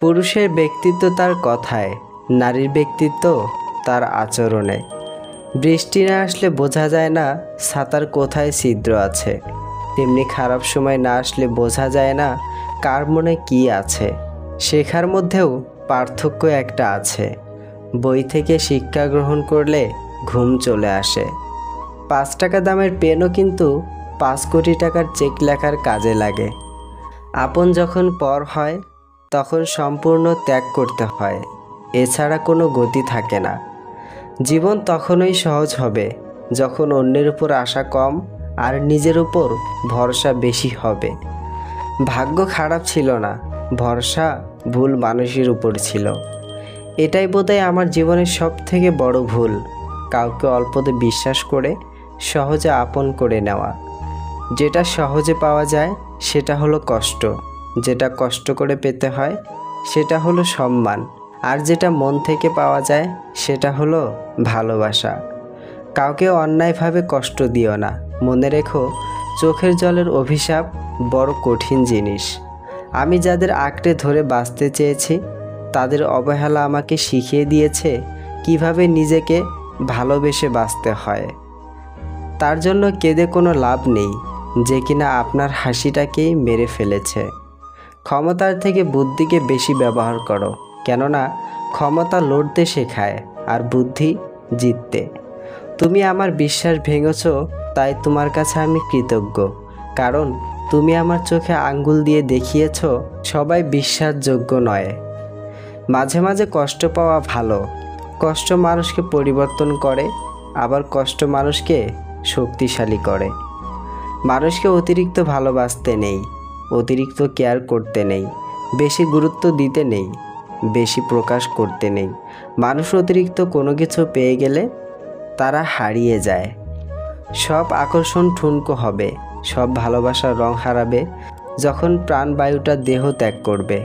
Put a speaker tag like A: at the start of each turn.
A: পুরুষের ব্যক্তিত্ব তার কথায়, নারীর ব্যক্তিত্ব তার আচরণে। বৃষ্টি না আসলে বোঝা যায় না ছাতার কোথায় ছিদ্র আছে, তেমনি খারাপ সময় না আসলে বোঝা যায় না কার মনে কী আছে। শেখার মধ্যেও পার্থক্য একটা আছে, বই থেকে শিক্ষা গ্রহণ করলে ঘুম চলে আসে। 5 টাকা দামের পেনও কিন্তু 5 কোটি টাকার চেক লেখার কাজে লাগে। আপন যখন পর হয় তখন সম্পূর্ণ ত্যাগ করতে হয়, এছাড়া কোনো গতি থাকে না। জীবন তখনই সহজ হবে যখন অন্যের উপর আশা কম আর নিজের উপর ভরসা বেশি হবে। ভাগ্য খারাপ ছিল না, ভরসা ভুল মানুষের উপর ছিল। এটাই বোধহয় আমার জীবনের সবথেকে বড় ভুল, কাউকে অল্পতে বিশ্বাস করে সহজে আপন করে নেওয়া। যেটা সহজে পাওয়া যায় সেটা হলো কষ্ট, যেটা কষ্ট করে পেতে হয় সেটা হলো সম্মান, আর যেটা মন থেকে পাওয়া যায় সেটা হলো ভালোবাসা। কাউকে অন্যায়ভাবে কষ্ট দিও না, মনে রেখো চোখের জলের অভিশাপ বড় কঠিন জিনিস। আমি যাদের আঁকড়ে ধরে বাঁচতে চেয়েছি তাদের অবহেলা আমাকে শিখিয়ে দিয়েছে কিভাবে নিজেকে ভালোবেসে বাঁচতে হয়। তার জন্য কেঁদে কোনো লাভ নেই যে কিনা আপনার হাসিটাকেই মেরে ফেলেছে। ক্ষমতার থেকে বুদ্ধিকে বেশি ব্যবহার করো, কেননা ক্ষমতা লড়তে শেখায় আর বুদ্ধি জিততে। তুমি আমার বিশ্বাস ভেঙেছ, তাই তোমার কাছে আমি কৃতজ্ঞ, কারণ তুমি আমার চোখে আঙ্গুল দিয়ে দেখিয়েছ সবাই বিশ্বাসযোগ্য নয়। মাঝে মাঝে কষ্ট পাওয়া ভালো, কষ্ট মানুষকে পরিবর্তন করে, আবার কষ্ট মানুষকে শক্তিশালী করে। মানুষকে অতিরিক্ত ভালোবাসতে নেই, অতিরিক্ত কেয়ার করতে নেই, বেশি গুরুত্ব দিতে নেই, বেশি প্রকাশ করতে নেই। মানুষ অতিরিক্ত কোনো কিছু পেয়ে গেলে তারা হারিয়ে যায়। সব আকর্ষণ ঠুনকো হবে, সব ভালোবাসার রং হারাবে যখন প্রাণবায়ুটা দেহ ত্যাগ করবে।